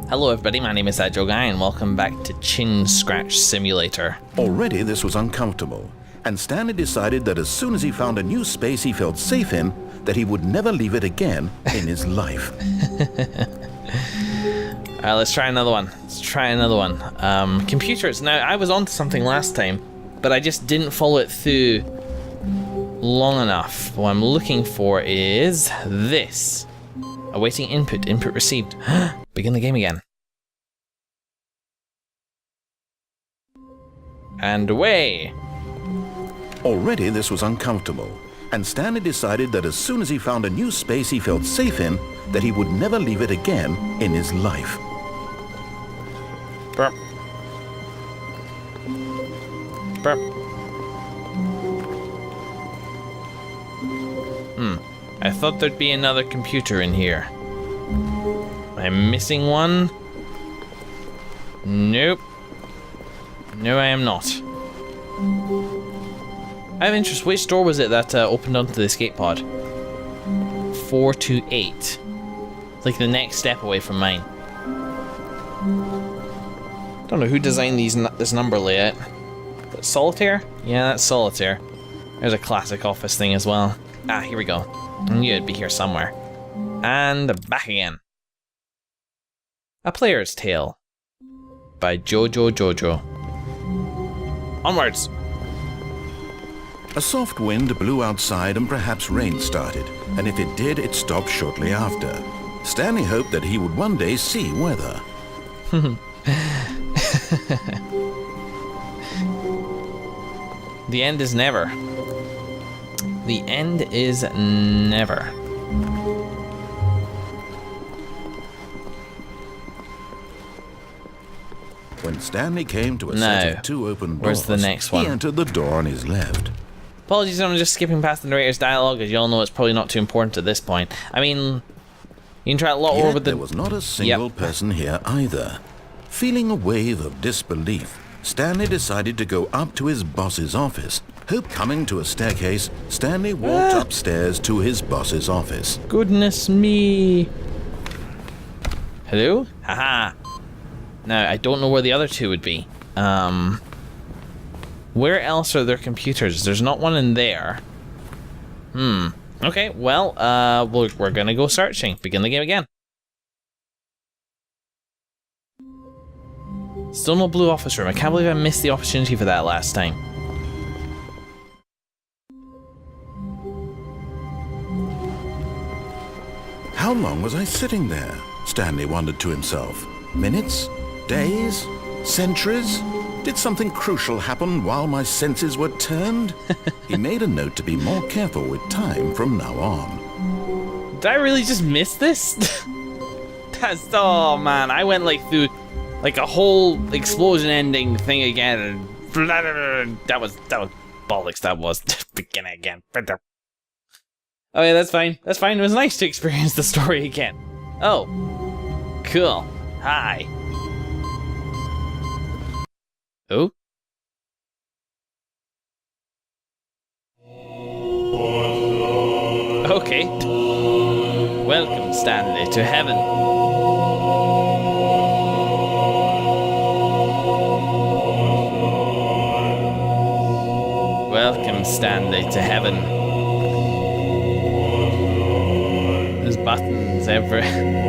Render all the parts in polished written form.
Hello everybody, my name is that Joe Guy and welcome back to Chin Scratch Simulator. Already this was uncomfortable, and Stanley decided that as soon as he found a new space he felt safe in, that he would never leave it again in his life. Alright, let's try another one. Computers. Now, I was onto something last time, but I just didn't follow it through long enough. What I'm looking for is this. Awaiting input. Input received. Begin the game again. And away. Already this was uncomfortable, and Stanley decided that as soon as he found a new space he felt safe in, that he would never leave it again in his life. Burp. Burp. I thought there'd be another computer in here. I'm missing one. Nope. No, I am not. I have interest. Which door was it that opened onto the escape pod? 428. It's like the next step away from mine. Don't know who designed this number layout. Is that Solitaire? Yeah, that's Solitaire. There's a classic office thing as well. Ah, here we go. I knew it'd be here somewhere. And back again. A Player's Tale by Jojo. Onwards! A soft wind blew outside and perhaps rain started, and if it did, it stopped shortly after. Stanley hoped that he would one day see weather. The end is never. The end is never. When Stanley came to a set of two open doors, where's the next one? He entered the door on his left. Apologies, I'm just skipping past the narrator's dialogue, as you all know it's probably not too important at this point. I mean, you can try a lot more with the... There was not a single person here either. Feeling a wave of disbelief, Stanley decided to go up to his boss's office. Coming to a staircase, Stanley walked upstairs to his boss's office. Goodness me. Hello? Haha. Now, I don't know where the other two would be. Where else are there computers? There's not one in there. Okay, well, we're gonna go searching. Begin the game again. Still no blue office room. I can't believe I missed the opportunity for that last time. How long was I sitting there? Stanley wondered to himself. Minutes? Days? Centuries? Did something crucial happen while my senses were turned? He made a note to be more careful with time from now on. Did I really just miss this? That's... oh man, I went like through like a whole explosion ending thing again and that was bollocks. That was begin again. Oh yeah, that's fine. That's fine. It was nice to experience the story again. Oh. Cool. Hi. Oh? Okay. Welcome, Stanley, to heaven. Welcome, Stanley, to heaven. There's buttons everywhere.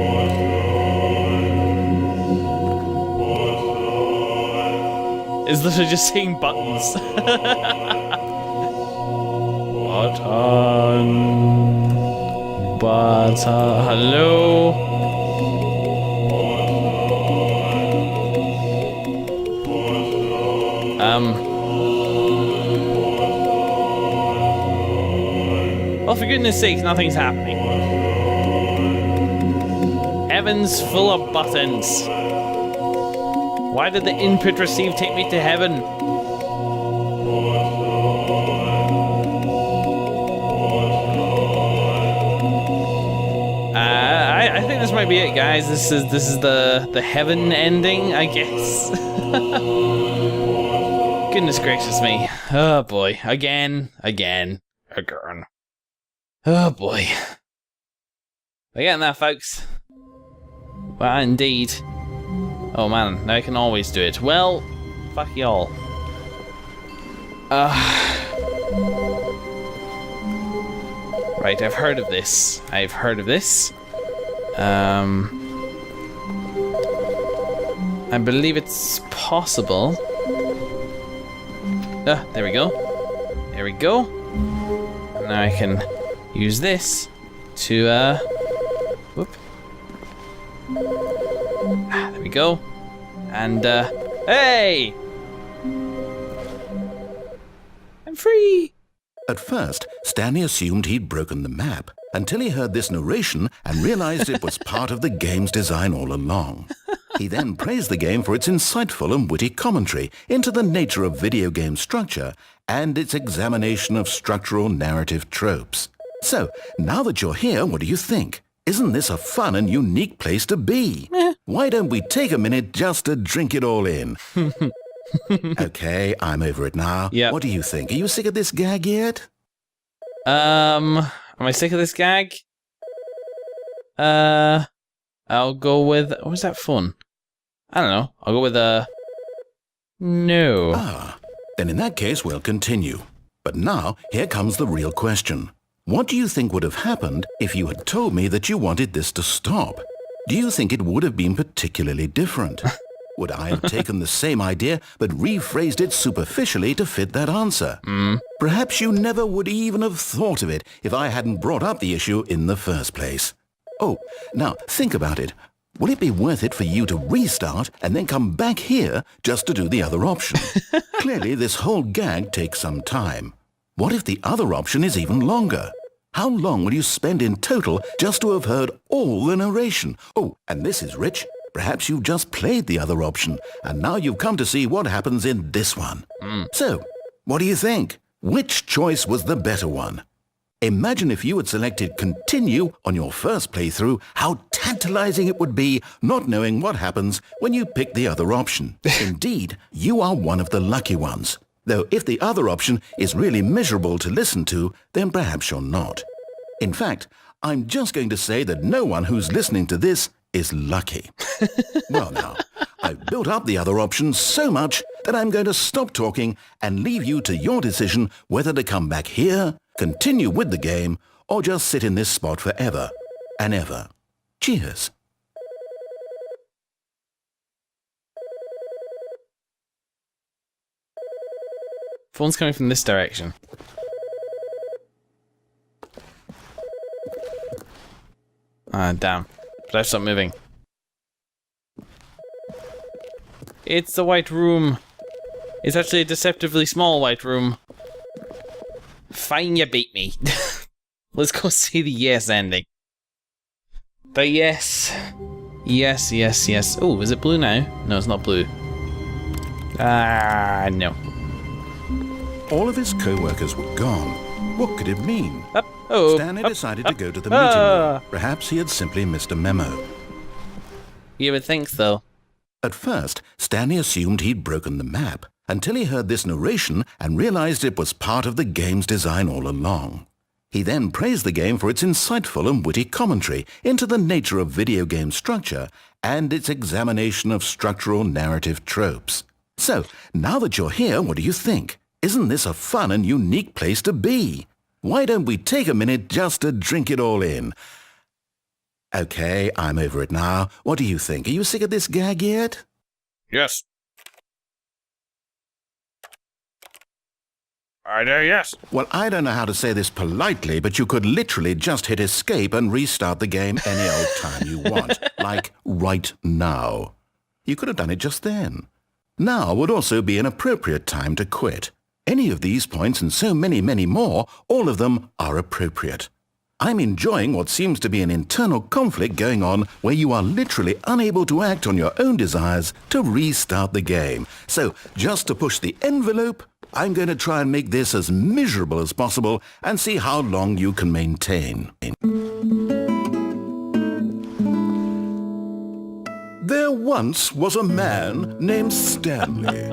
It's literally just saying buttons. Button. Hello? Well, for goodness sakes, nothing's happening. Heaven's full of buttons. Why did the input receive take me to heaven? I think this might be it, guys. This is the heaven ending, I guess. Goodness gracious me. Oh boy. Again. Oh boy. We're getting there, folks. Well, indeed. Oh man, now I can always do it. Well, fuck y'all. Right, I've heard of this. I believe it's possible. There we go. There we go. And now I can use this to, whoop. There we go. And, hey! I'm free! At first, Stanley assumed he'd broken the map until he heard this narration and realized it was part of the game's design all along. He then praised the game for its insightful and witty commentary into the nature of video game structure and its examination of structural narrative tropes. So, now that you're here, what do you think? Isn't this a fun and unique place to be? Why don't we take a minute just to drink it all in? Okay, I'm over it now. Yep. What do you think? Are you sick of this gag yet? Am I sick of this gag? I'll go with, was that fun? I don't know. I'll go with, no. Ah, then in that case we'll continue. But now, here comes the real question. What do you think would have happened if you had told me that you wanted this to stop? Do you think it would have been particularly different? Would I have taken the same idea but rephrased it superficially to fit that answer? Perhaps you never would even have thought of it if I hadn't brought up the issue in the first place. Oh, now think about it. Will it be worth it for you to restart and then come back here just to do the other option? Clearly, this whole gag takes some time. What if the other option is even longer? How long will you spend in total just to have heard all the narration? Oh, and this is rich. Perhaps you've just played the other option, and now you've come to see what happens in this one. So, what do you think? Which choice was the better one? Imagine if you had selected continue on your first playthrough, how tantalizing it would be not knowing what happens when you pick the other option. Indeed, you are one of the lucky ones. Though if the other option is really miserable to listen to, then perhaps you're not. In fact, I'm just going to say that no one who's listening to this is lucky. Well now, I've built up the other option so much that I'm going to stop talking and leave you to your decision whether to come back here, continue with the game, or just sit in this spot forever and ever. Cheers. Phone's coming from this direction. Ah, damn. But I've stopped moving. It's the white room. It's actually a deceptively small white room. Fine, you beat me. Let's go see the yes ending. The yes. Yes, yes, yes. Oh, is it blue now? No, it's not blue. Ah, no. All of his co-workers were gone. What could it mean? Stanley decided to go to the meeting room. Perhaps he had simply missed a memo. You would think so. At first, Stanley assumed he'd broken the map until he heard this narration and realized it was part of the game's design all along. He then praised the game for its insightful and witty commentary into the nature of video game structure and its examination of structural narrative tropes. So, now that you're here, what do you think? Isn't this a fun and unique place to be? Why don't we take a minute just to drink it all in? Okay, I'm over it now. What do you think? Are you sick of this gag yet? Yes. I do, yes. Well, I don't know how to say this politely, but you could literally just hit escape and restart the game any old time you want. Like right now. You could have done it just then. Now would also be an appropriate time to quit. Any of these points and so many, many more, all of them are appropriate. I'm enjoying what seems to be an internal conflict going on where you are literally unable to act on your own desires to restart the game. So, just to push the envelope, I'm going to try and make this as miserable as possible and see how long you can maintain. There once was a man named Stanley,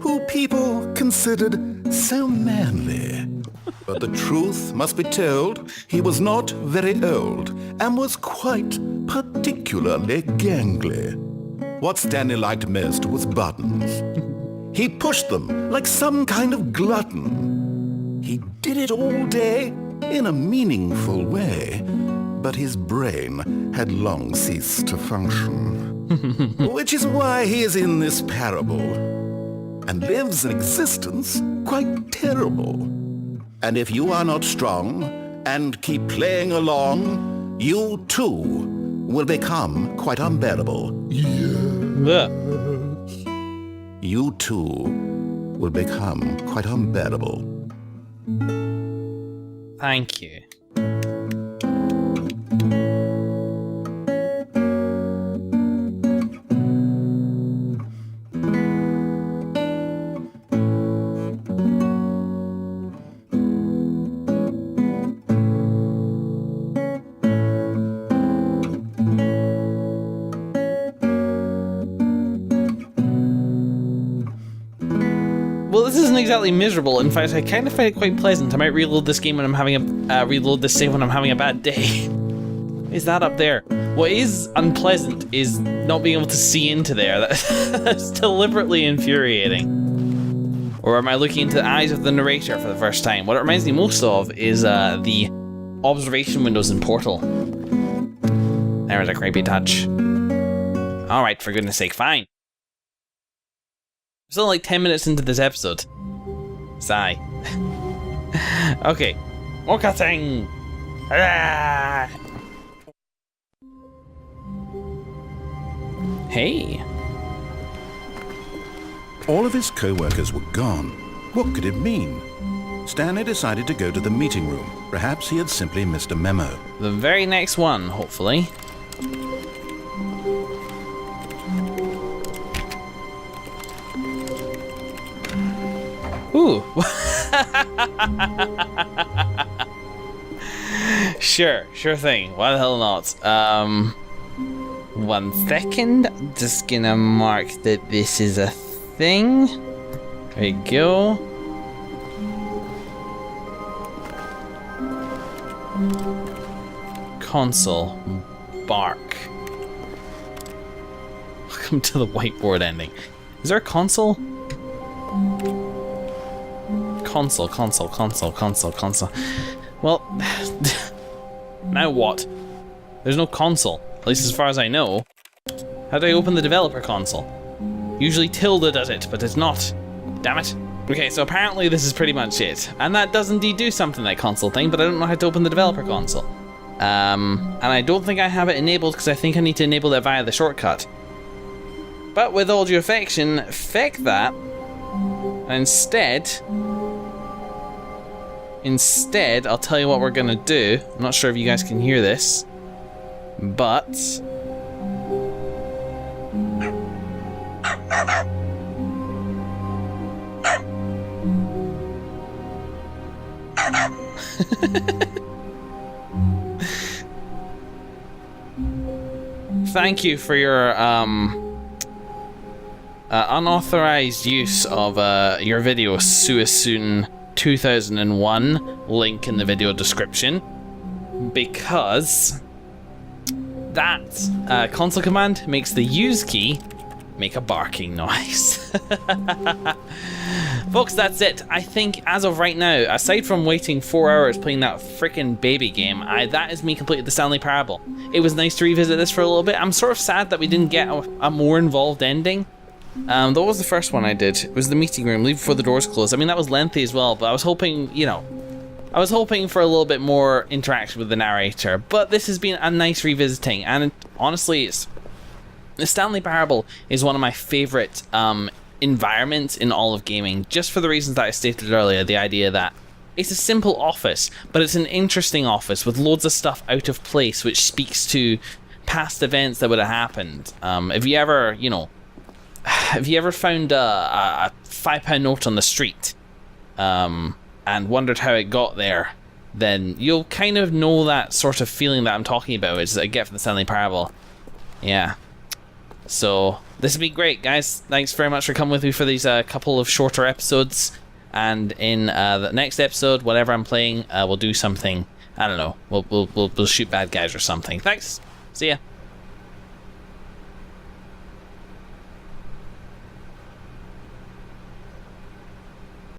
who people considered so manly. But the truth must be told, he was not very old and was quite particularly gangly. What Stanley liked most was buttons. He pushed them like some kind of glutton. He did it all day in a meaningful way, but his brain had long ceased to function. Which is why he is in this parable, and lives an existence quite terrible. And if you are not strong and keep playing along, you too will become quite unbearable. Yeah. You too will become quite unbearable. Thank you. Well, this isn't exactly miserable. In fact, I kind of find it quite pleasant. I might reload this game when I'm having a reload this save when I'm having a bad day. Is that up there? What is unpleasant is not being able to see into there. That's deliberately infuriating. Or am I looking into the eyes of the narrator for the first time? What it reminds me most of is the observation windows in Portal. There's a creepy touch. All right, for goodness sake, fine. Still like 10 minutes into this episode. Sigh. Okay. More cutting! Ah! Hey. All of his co-workers were gone. What could it mean? Stanley decided to go to the meeting room. Perhaps he had simply missed a memo. The very next one, hopefully. Ooh. Sure thing. Why the hell not? 1 second. Just gonna mark that this is a thing. There you go. Console. Bark. Welcome to the whiteboard ending. Is there a console? Console. Well, now what? There's no console, at least as far as I know. How do I open the developer console? Usually Tilda does it, but it's not. Damn it. Okay, so apparently this is pretty much it. And that does indeed do something, that console thing, but I don't know how to open the developer console. And I don't think I have it enabled because I think I need to enable it via the shortcut. But with all due affection, feck that. And Instead, I'll tell you what we're gonna do. I'm not sure if you guys can hear this, but thank you for your unauthorized use of your video, Suisun 2001, link in the video description, because that console command makes the use key make a barking noise. Folks, that's it. I think as of right now, aside from waiting 4 hours playing that frickin' baby game, that is me completed the Stanley Parable. It was nice to revisit this for a little bit. I'm sort of sad that we didn't get a more involved ending. That was the first one I did. It was the meeting room, leave before the doors closed. I mean, that was lengthy as well, but I was hoping, I was hoping for a little bit more interaction with the narrator. But this has been a nice revisiting, and honestly, the Stanley Parable is one of my favorite environments in all of gaming, just for the reasons that I stated earlier. The idea that it's a simple office, but it's an interesting office with loads of stuff out of place, which speaks to past events that would have happened. If you ever, have you ever found a £5 note on the street and wondered how it got there, then you'll kind of know that sort of feeling that I'm talking about, is that I get from the Stanley Parable. Yeah. So this has been great, guys. Thanks very much for coming with me for these couple of shorter episodes. And in the next episode, whatever I'm playing, we'll do something. I don't know. We'll shoot bad guys or something. Thanks. See ya.